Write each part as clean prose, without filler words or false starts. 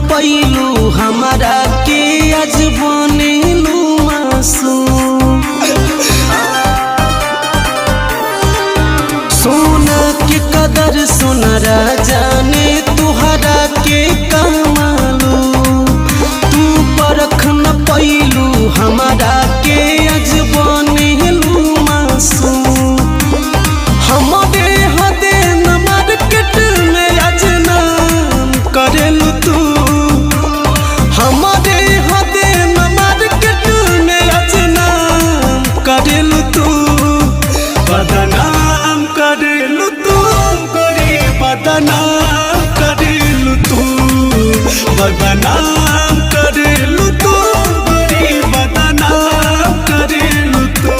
पैलू हमारा के आज बनेलू मासूम। सोना के कदर सोनारा जाने तुहरा के कमालू। तू परख न पैलू हमारा के आज बनेलू मासूम। हमारे हदे न मार्केट में आज नाम करेलू तू। हमारे हदे न मार्केट में आज नाम करेलू तू। बदनाम करेलू तू गोरी बदनाम करेलू तू। बदनाम करेलू तू गोरी बदनाम करेलू तू।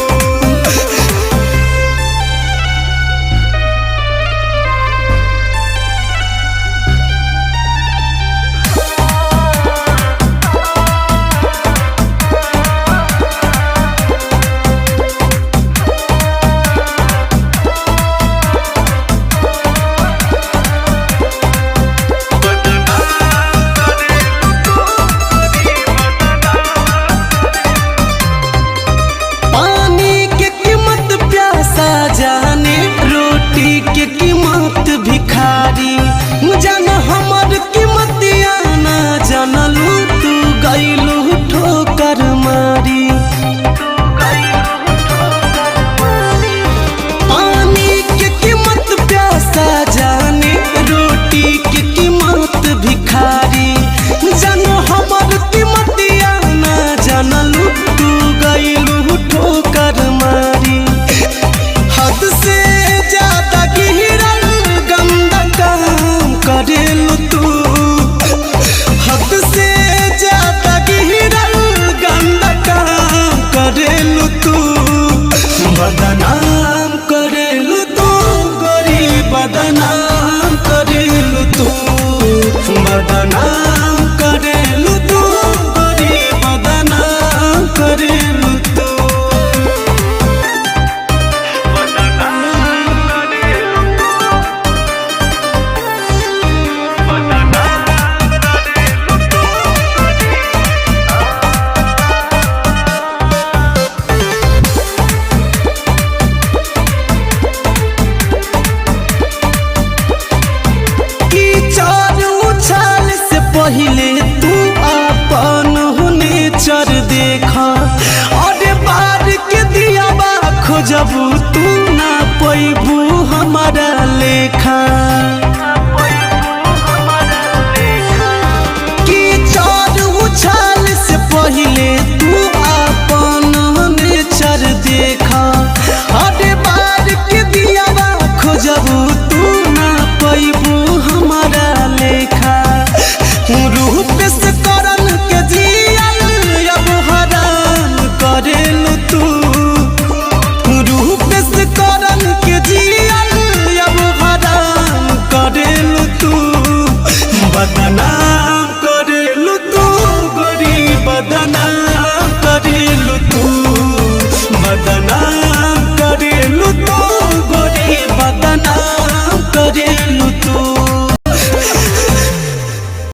के कीमत भिखारी जान हमर कीमतिया ना जानलू। तू गईलू ठोकर मारी। पानी के कीमत प्यासा जाने रोटी के कीमत भिखारी जान हमर कीमतिया ना जानलू। तू गईलू ठोकर मारी। हद से ज्यादा गिरल गंदा काम करेलू तू। हद से ज्यादा गिरल गंदा काम करेलू तू। बदनाम करेलू तू गोरी बदनाम करेलू तू। बदनाम करेलू तू गोरी बदनाम करेलू तू। पहिले तू अपन नेचर देखा और बार के दिया बा खोजबू